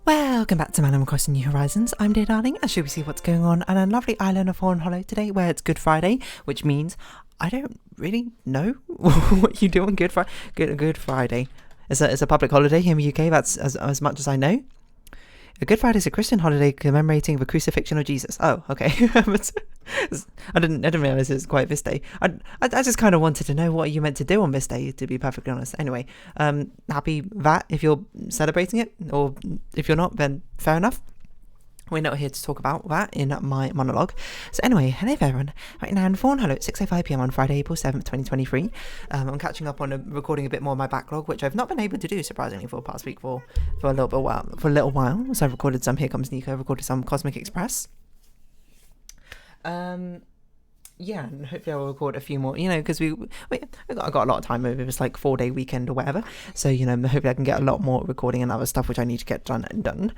Welcome back to Animal Crossing New Horizons. I'm Dear Darling, and should we see what's going on on a lovely island of Fawnhollow today, where it's Good Friday, which means I don't really know what you do on Good Friday. It's a public holiday here in the UK. That's as much as I know. A Good Friday is a Christian holiday commemorating the crucifixion of Jesus. Oh, okay. I didn't realize it was quite this day. I just kind of wanted to know what you meant to do on this day, to be perfectly honest. Anyway, happy that if you're celebrating it, or if you're not, then fair enough. We're not here to talk about that in my monologue. So anyway, hello there everyone. Right now in Fawnhallow at 6:05 PM on Friday, April 7th, 2023. I'm catching up on recording a bit more of my backlog, which I've not been able to do, surprisingly, for the past week for a little while. So I've recorded some Here Comes Nico, I've recorded some Cosmic Express. Yeah, and hopefully I'll record a few more, because I got a lot of time over this 4-day weekend or whatever, so hopefully I can get a lot more recording and other stuff which I need to get done.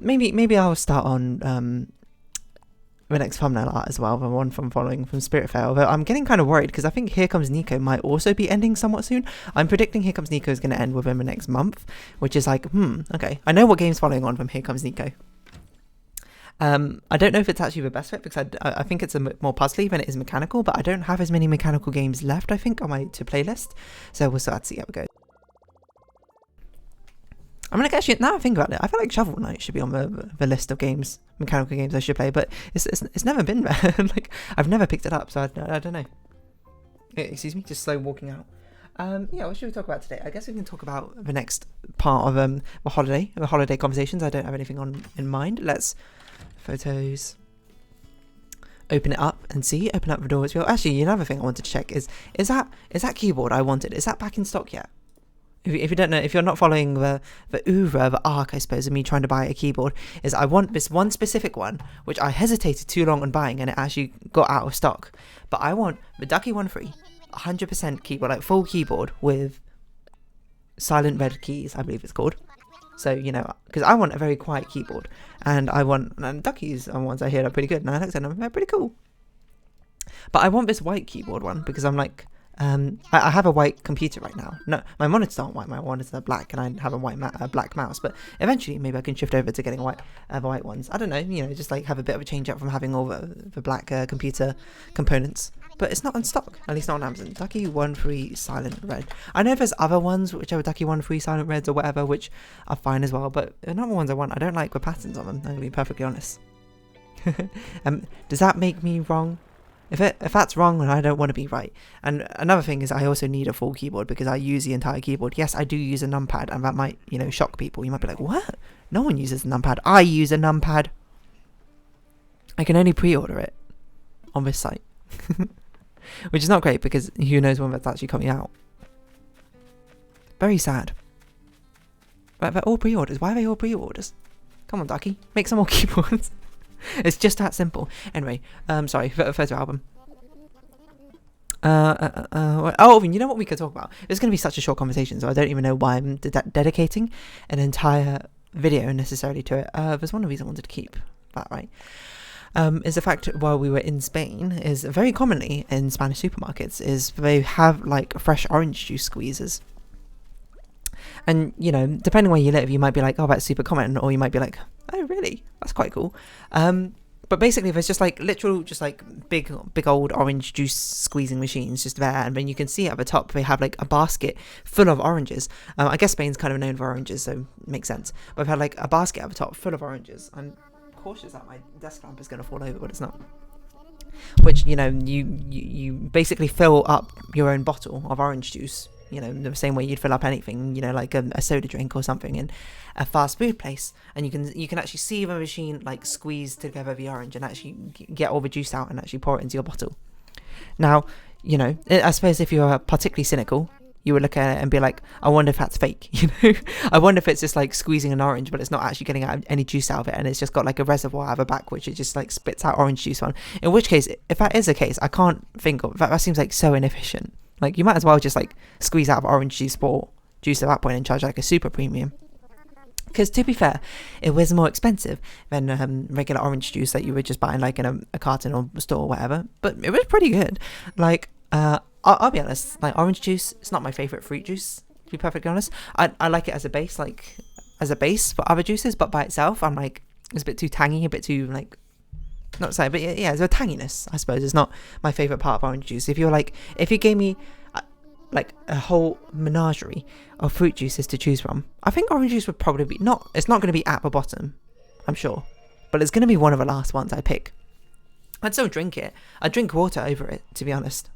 Maybe I'll start on the next thumbnail art as well, the one from following from Spiritfair, although I'm getting kind of worried because I think Here Comes Nico might also be ending somewhat soon. I'm predicting Here Comes Nico is going to end within the next month, which is okay, I know what game's following on from Here Comes Nico. I don't know if it's actually the best fit, because I think it's a bit more puzzly than it is mechanical, but I don't have as many mechanical games left, I think, on my to playlist, so we'll start to see how it goes. I'm going to actually, now I think about it, I feel like Shovel Knight should be on the list of games, mechanical games I should play, but it's never been there. I've never picked it up, so I don't know. Excuse me, just slow walking out. Yeah, what should we talk about today? I guess we can talk about the next part of the holiday conversations. I don't have anything in mind. Let's photos, open it up and see, open up the door as well. Actually, another thing I wanted to check is that keyboard I wanted, is that back in stock yet? If you don't know, if you're not following the oeuvre, the arc, I suppose, of me trying to buy a keyboard, is I want this one specific one, which I hesitated too long on buying and it actually got out of stock. But I want the Ducky 1.3, 100% keyboard, full keyboard with silent red keys, I believe it's called. So, because I want a very quiet keyboard, and Duckies are ones I hear are pretty good, and I looked at them, they're pretty cool. But I want this white keyboard one, because I'm I have a white computer right now. No, my monitors aren't white, my monitors are black, and I have a black mouse, but eventually maybe I can shift over to getting the white ones. I don't know, just have a bit of a change up from having all the black computer components. But it's not in stock, at least not on Amazon. Ducky 1.3 Silent Red. I know there's other ones, which are Ducky 1.3 Silent Reds or whatever, which are fine as well, but the other ones I want, I don't like the patterns on them, I'm going to be perfectly honest. Does that make me wrong? If that's wrong, then I don't want to be right. And another thing is I also need a full keyboard because I use the entire keyboard. Yes, I do use a numpad, and that might, shock people. You might be like, what? No one uses a numpad. I use a numpad. I can only pre-order it on this site. Which is not great, because who knows when that's actually coming out. Very sad. But they're all pre-orders. Why are they all pre-orders? Come on, Ducky. Make some more keyboards. It's just that simple. Anyway, sorry, photo album. You know what we could talk about? It's going to be such a short conversation, so I don't even know why I'm dedicating an entire video necessarily to it. There's one reason I wanted to keep that, right? Is the fact while we were in Spain, is very commonly in Spanish supermarkets, is they have fresh orange juice squeezers. And, depending where you live, you might be like, oh, that's super common, or you might be like, oh, really? That's quite cool. But basically, there's just big old orange juice squeezing machines just there, and then you can see at the top they have a basket full of oranges. I guess Spain's kind of known for oranges, so it makes sense. But they've had a basket at the top full of oranges. I'm cautious that my desk lamp is going to fall over, but it's not. Which, you basically fill up your own bottle of orange juice, the same way you'd fill up anything, like a soda drink or something in a fast food place, and you can actually see the machine squeeze together the orange and actually get all the juice out and actually pour it into your bottle. Now, I suppose if you're particularly cynical, you would look at it and be like, I wonder if that's fake, I wonder if it's just squeezing an orange, but it's not actually getting out any juice out of it, and it's just got a reservoir at the back which it just spits out orange juice on. In which case, if that is the case, I can't think of that seems so inefficient. You might as well just squeeze out of orange juice for juice at that point and charge a super premium. Because to be fair, it was more expensive than regular orange juice that you would just buy in in a carton or store or whatever. But it was pretty good. I'll be honest, orange juice, it's not my favourite fruit juice, to be perfectly honest. I like it as a base, as a base for other juices, but by itself, I'm like, it's a bit too tangy, a bit too like, not so, but yeah, there's a tanginess, I suppose. It's not my favourite part of orange juice. If you gave me like a whole menagerie of fruit juices to choose from, I think orange juice would probably be it's not going to be at the bottom, I'm sure, but it's going to be one of the last ones I pick. I'd still drink it. I'd drink water over it, to be honest.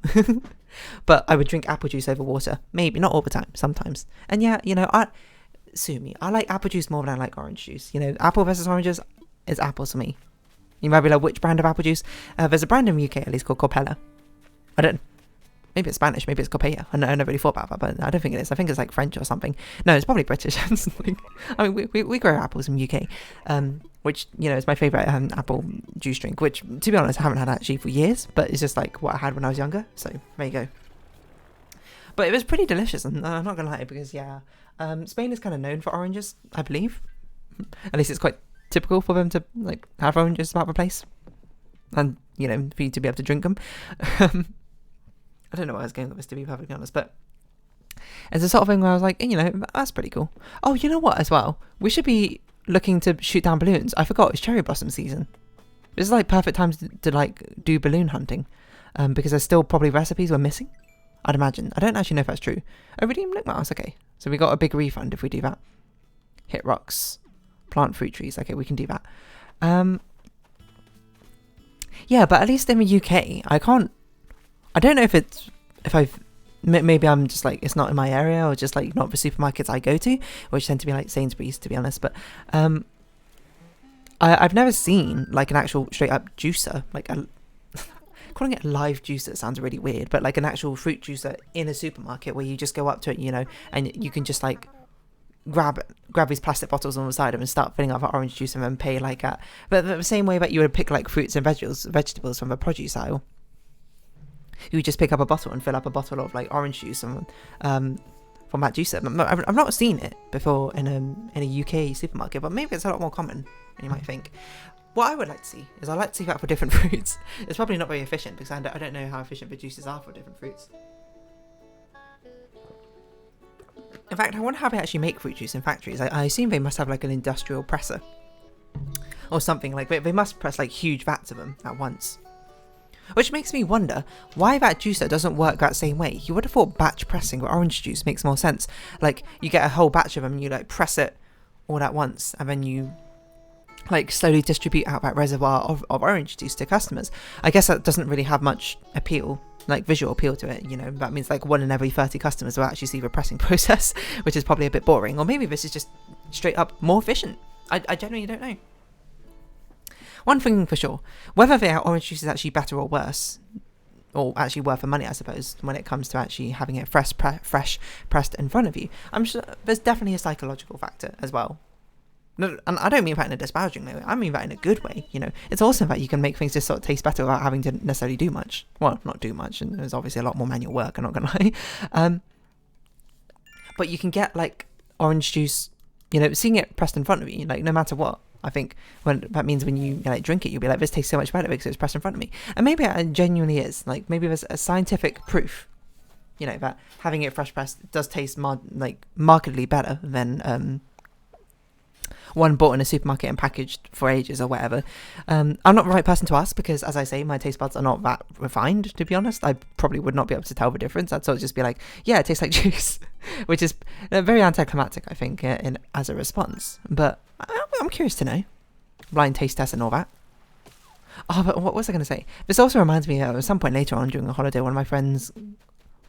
But I would drink apple juice over water. Maybe, not all the time, sometimes. And yeah, sue me, I like apple juice more than I like orange juice. Apple versus oranges is apples for me. You might be like, which brand of apple juice? There's a brand in the UK at least called Copella. Maybe it's Spanish, maybe it's Copella. I never really thought about that, but I don't think it is. I think it's like French or something. No, it's probably British. I mean, we grow apples in the UK, which, is my favourite apple juice drink, which, to be honest, I haven't had actually for years, but it's just like what I had when I was younger, so there you go. But it was pretty delicious, and I'm not going to lie, because, Spain is kind of known for oranges, I believe. At least it's quite typical for them to, like, have oranges about the place. And, for you to be able to drink them. I don't know where I was going with this, to be perfectly honest, but it's the sort of thing where I was like, that's pretty cool. Oh, you know what, as well? We should be looking to shoot down balloons. I forgot, it's cherry blossom season. This is, like, perfect time to like, do balloon hunting. Because there's still probably recipes we're missing, I'd imagine. I don't actually know if that's true. Iridium link mouse, okay. So we got a big refund if we do that. Hit rocks. Plant fruit trees. Okay, we can do that. Yeah, but at least in the UK, I don't know if maybe I'm just like, it's not in my area, or just like not the supermarkets I go to, which tend to be like Sainsbury's, to be honest, but I've never seen like an actual straight up juicer, like calling it a live juicer sounds really weird, but like an actual fruit juicer in a supermarket where you just go up to it, and you can just like grab these plastic bottles on the side of them and start filling up for orange juice and then pay like that. But the same way that you would pick like fruits and vegetables from the produce aisle. You would just pick up a bottle and fill up a bottle of like orange juice from that juicer. I've not seen it before in a UK supermarket, but maybe it's a lot more common than you might think. What I would like to see is I'd like to see that for different fruits. It's probably not very efficient because I don't know how efficient the juices are for different fruits. In fact, I wonder how they actually make fruit juice in factories. I assume they must have like an industrial presser or something. Like they must press like huge vats of them at once. Which makes me wonder why that juicer doesn't work that same way. You would have thought batch pressing with orange juice makes more sense. Like you get a whole batch of them and you like press it all at once and then you like slowly distribute out that reservoir of orange juice to customers. I guess that doesn't really have much appeal, like visual appeal to it, that means like 1 in every 30 customers will actually see the pressing process, which is probably a bit boring, or maybe this is just straight up more efficient. I genuinely don't know. One thing for sure, whether their orange juice is actually better or worse, or actually worth the money, I suppose, when it comes to actually having it fresh pressed in front of you, I'm sure there's definitely a psychological factor as well. No, and I don't mean that in a disparaging way, I mean that in a good way, It's awesome that you can make things just sort of taste better without having to necessarily do much. Well, not do much, and there's obviously a lot more manual work, I'm not going to lie. But you can get, like, orange juice, seeing it pressed in front of you, like, no matter what. I think that means when you like drink it, you'll be like, this tastes so much better because it's pressed in front of me. And maybe it genuinely is. Like, maybe there's a scientific proof, that having it fresh pressed does taste markedly better than one bought in a supermarket and packaged for ages or whatever. I'm not the right person to ask because, as I say, my taste buds are not that refined, to be honest. I probably would not be able to tell the difference. I'd sort of just be like, yeah, it tastes like juice, which is very anticlimactic, I think, as a response. But I'm curious to know. Blind taste test and all that. Oh, but what was I going to say? This also reminds me of at some point later on during a holiday, one of my friends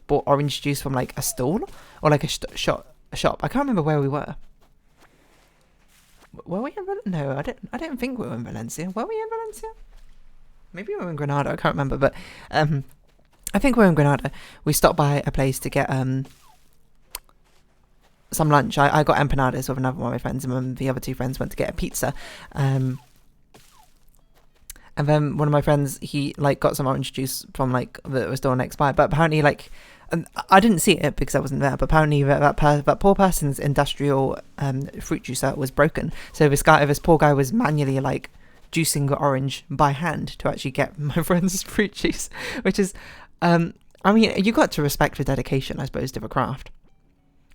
bought orange juice from like a stall or like a shop. I can't remember where we were. Were we in No, I don't think we were in Valencia. Were we in Valencia? Maybe we were in Granada. I can't remember, but I think we were in Granada. We stopped by a place to get some lunch. I got empanadas with another one of my friends, and the other two friends went to get a pizza. And then one of my friends, he like got some orange juice from like that was still on expired, but apparently like. And I didn't see it because I wasn't there, but apparently that poor person's industrial fruit juicer was broken. So this poor guy was manually like juicing the orange by hand to actually get my friend's fruit juice, which is, I mean, you got to respect the dedication, I suppose, to the craft.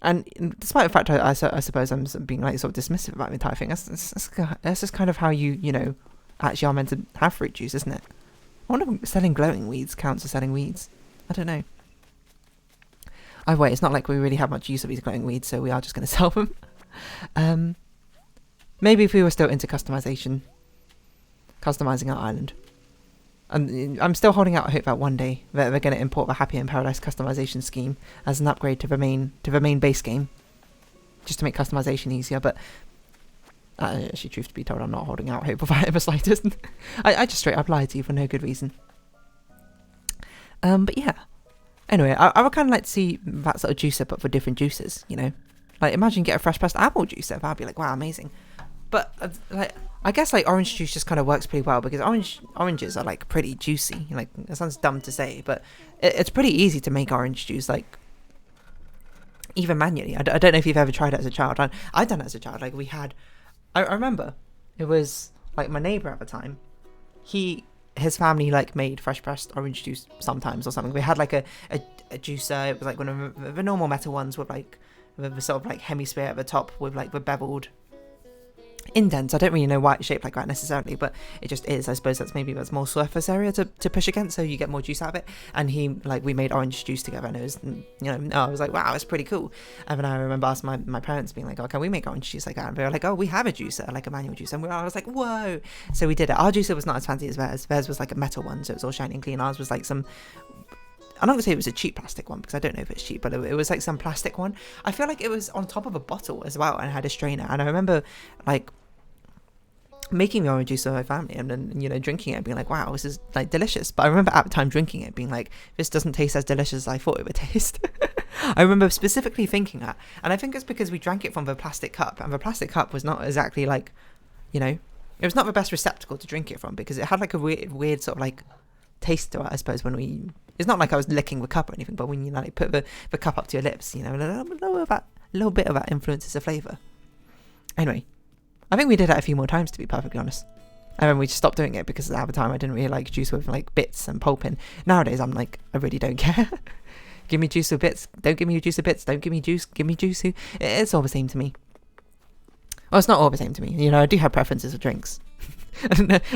And despite the fact I suppose I'm being like sort of dismissive about the entire thing, that's just kind of how you know, actually are meant to have fruit juice, isn't it? I wonder if selling glowing weeds counts as selling weeds. I don't know. Either way, it's not like we really have much use of these glowing weeds, so we are just going to sell them. Maybe if we were still into customizing our island. And I'm still holding out hope that one day they're going to import the Happy in Paradise customization scheme as an upgrade to the main base game, just to make customization easier. But actually, truth to be told, I'm not holding out hope of that in the slightest. I just straight up lied to you for no good reason. But yeah. Anyway, I would kind of like to see that sort of juicer, but for different juices. You know, like imagine get a fresh pressed apple juicer. That'd be like, wow, amazing. But like, I guess like orange juice just kind of works pretty well because oranges are like pretty juicy. Like, it sounds dumb to say, but it's pretty easy to make orange juice, like even manually. I don't know if you've ever tried it as a child. I've done it as a child. Like I remember it was like my neighbour at the time. His family like made fresh pressed orange juice sometimes or something. We had like a juicer. It was like one of the normal metal ones with like the sort of like hemisphere at the top with like the beveled indents. I don't really know why it's shaped like that necessarily, but it just is. I suppose that's more surface area to push against, so you get more juice out of it. And we made orange juice together, and it was, you know, I was like, wow, it's pretty cool. And then I remember asking my parents, being like, oh, can we make orange juice like that? And they were like, oh, we have a juicer, like a manual juicer. And I was like, whoa. So we did it. Our juicer was not as fancy as theirs. Theirs was like a metal one, so it was all shiny and clean. Ours was like some, I'm not going to say it was a cheap plastic one because I don't know if it's cheap, but it was like some plastic one. I feel like it was on top of a bottle as well and had a strainer. And I remember like making the orange juice for my family and then, you know, drinking it and being like, wow, this is like delicious. But I remember at the time drinking it being like, this doesn't taste as delicious as I thought it would taste. I remember specifically thinking that. And I think it's because we drank it from the plastic cup, and the plastic cup was not exactly like, you know, it was not the best receptacle to drink it from because it had like a weird sort of like taste to it, I suppose. It's not like I was licking the cup or anything, but when you like put the cup up to your lips, you know, a little bit of that influences the flavour. Anyway, I think we did it a few more times, to be perfectly honest. And then we just stopped doing it because at the time I didn't really like juice with like bits and pulp in. Nowadays I'm like, I really don't care. Give me juice with bits. Don't give me juice with bits. Don't give me juice. Give me juice. It's all the same to me. Well, it's not all the same to me. You know, I do have preferences for drinks.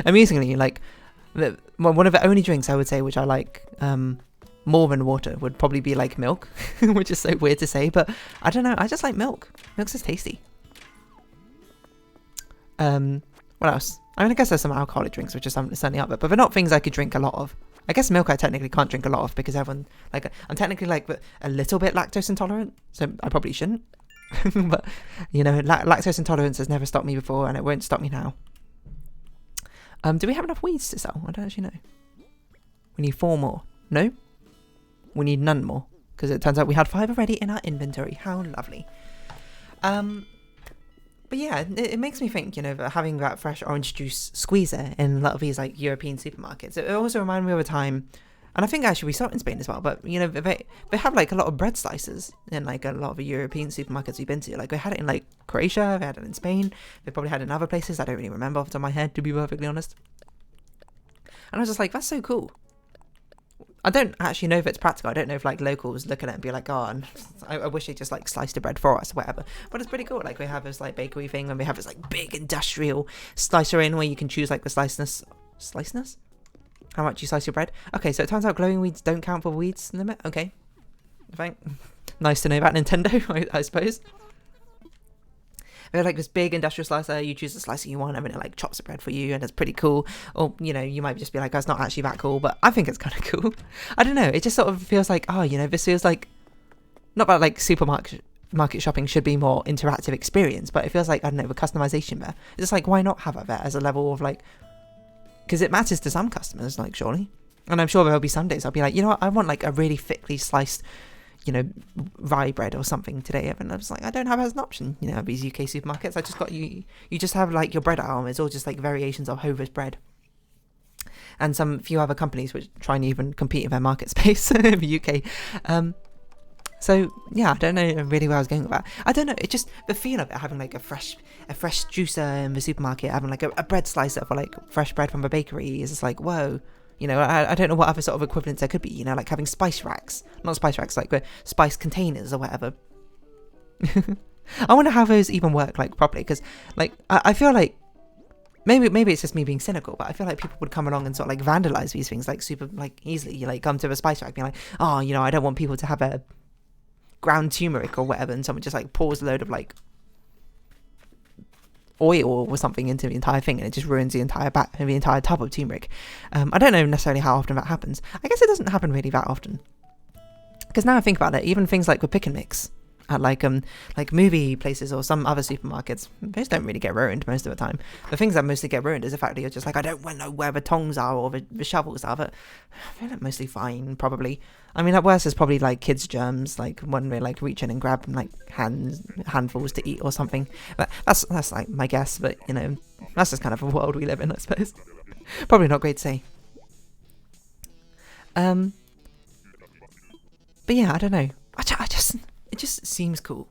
Amusingly, like one of the only drinks I would say which I like more than water would probably be like milk, which is so weird to say, but I don't know. I just like milk. Milk's just tasty. What else? I mean, I guess there's some alcoholic drinks which are certainly up there, but they're not things I could drink a lot of. I guess milk I technically can't drink a lot of because everyone, like, I'm technically like a little bit lactose intolerant, so I probably shouldn't. But, you know, lactose intolerance has never stopped me before and it won't stop me now. Do we have enough weeds to sell? I don't actually know. We need 4 more. No? We need none more. Because it turns out we had 5 already in our inventory. How lovely. But yeah, it makes me think, you know, that having that fresh orange juice squeezer in a lot of these like European supermarkets, it also reminded me of a time, and I think actually we saw it in Spain as well, but you know, they have like a lot of bread slicers in like a lot of the European supermarkets we've been to. Like we had it in like Croatia, they had it in Spain, they probably had it in other places, I don't really remember off the top of my head, to be perfectly honest. And I was just like, that's so cool. I don't actually know if it's practical. I don't know if like locals look at it and be like, oh, I wish they just like sliced the bread for us or whatever. But it's pretty cool. Like we have this like bakery thing and we have this like big industrial slicer in where you can choose like the sliceness? How much you slice your bread? Okay, so it turns out glowing weeds don't count for weeds limit. Okay. Nice to know about Nintendo, I suppose. They have like this big industrial slicer, you choose the slicer you want and then it like chops the bread for you and it's pretty cool. Or, you know, you might just be like, oh, it's not actually that cool, but I think it's kind of cool. I don't know, it just sort of feels like, oh, you know, this feels like, not that like supermarket shopping should be more interactive experience, but it feels like, I don't know, the customization there. It's just like, why not have it there as a level of like, because it matters to some customers, like surely. And I'm sure there'll be some days I'll be like, you know what, I want like a really thickly sliced, you know, rye bread or something today, and I was like, I don't have it as an option, you know, these UK supermarkets. I just got you just have like your bread aisle, it's all just like variations of Hovis bread, and some few other companies which try and even compete in their market space in the UK. So yeah, I don't know really where I was going with that. I don't know, it just, the feel of it, having like a fresh juicer in the supermarket, having like a bread slicer for like fresh bread from a bakery is just like, whoa. You know, I don't know what other sort of equivalents there could be, you know, like having spice racks. Not spice racks, like spice containers or whatever. I wonder how those even work like properly, because like I feel like maybe it's just me being cynical, but I feel like people would come along and sort of like vandalize these things like super like easily. You like come to a spice rack being like, oh, you know, I don't want people to have a ground turmeric or whatever, and someone just like pours a load of like oil or something into the entire thing, and it just ruins the entire tub of turmeric. I don't know necessarily how often that happens. I guess it doesn't happen really that often, because now I think about it, even things like with pick and mix at like movie places or some other supermarkets, those don't really get ruined most of the time. The things that mostly get ruined is the fact that you're just like, I don't know where the tongs are or the shovels are, but I feel like mostly fine, probably. I mean, at worst is probably like kids' germs, like when they like reach in and grab like handfuls to eat or something. But that's like my guess, but you know, that's just kind of a world we live in, I suppose. Probably not great to say. But yeah, I don't know. It just seems cool.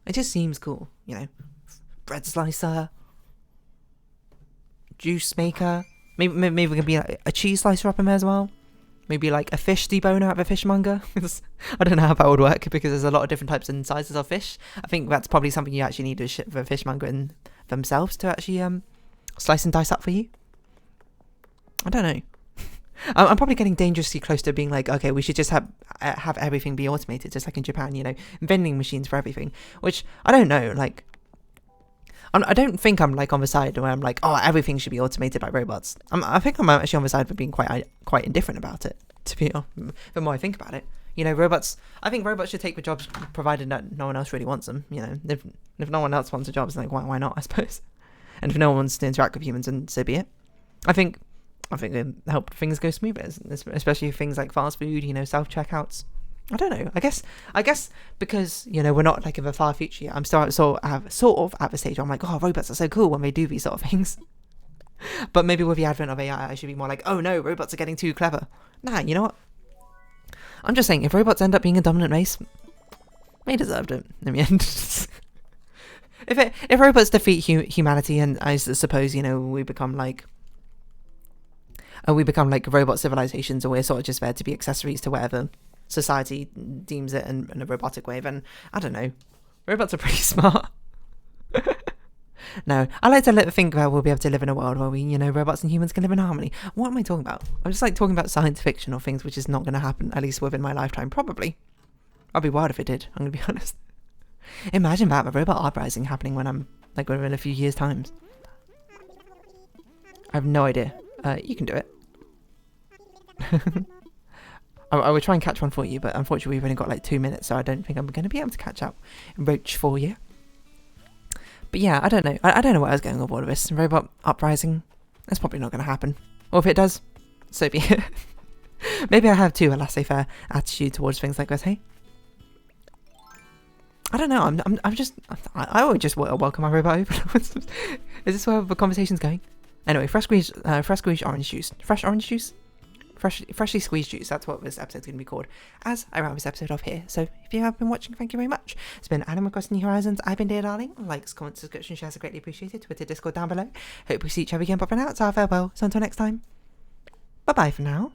It just seems cool, you know. Bread slicer, juice maker. Maybe we can be like a cheese slicer up in there as well. Maybe like a fish deboner at the fishmonger. I don't know how that would work, because there's a lot of different types and sizes of fish. I think that's probably something you actually need to ship the fishmonger in themselves to actually slice and dice up for you. I don't know. I'm probably getting dangerously close to being like, okay, we should just have everything be automated, just like in Japan, you know, vending machines for everything. Which I don't know, like, I don't think I'm like on the side where I'm like, oh, everything should be automated by robots. I think I'm actually on the side for being quite indifferent about it. To be honest, the more I think about it, you know, I think robots should take the jobs provided that no one else really wants them. You know, if no one else wants the jobs, like why not? I suppose. And if no one wants to interact with humans, then so be it. I think it helped things go smoother, especially things like fast food, you know, self-checkouts. I don't know. I guess because, you know, we're not like in the far future yet. I'm still sort of at the stage where I'm like, oh, robots are so cool when they do these sort of things. But maybe with the advent of AI, I should be more like, oh no, robots are getting too clever. Nah, you know what? I'm just saying, if robots end up being a dominant race, they deserved it in the end. If robots defeat humanity, and I suppose, you know, we become like robot civilizations, or we're sort of just there to be accessories to whatever society deems it in a robotic way, then I don't know. Robots are pretty smart. No, I like to think about we'll be able to live in a world where we, you know, robots and humans can live in harmony. What am I talking about? I'm just like talking about science fiction or things which is not going to happen, at least within my lifetime, probably. I'd be wild if it did, I'm going to be honest. Imagine that, a robot uprising happening when I'm, like, within a few years' times. I have no idea. You can do it. I would try and catch one for you, but unfortunately we've only got like 2 minutes, so I don't think I'm going to be able to catch up Roach for you. But yeah, I don't know. I don't know where I was going with all of this. Robot uprising, that's probably not going to happen. Or if it does, so be it. Maybe I have too a laissez-faire attitude towards things like this, hey? I don't know. I would just welcome my robot over. Is this where the conversation's going? Anyway, fresh squeezed orange juice. Fresh orange juice? Freshly squeezed juice, that's what this episode's going to be called, as I round this episode off here. So if you have been watching, thank you very much. It's been Animal Crossing New Horizons. I've been Dear Darling. Likes, comments, subscription, shares are greatly appreciated. Twitter, Discord down below. Hope we see each other again, but for now, it's our farewell. So until next time, bye bye for now.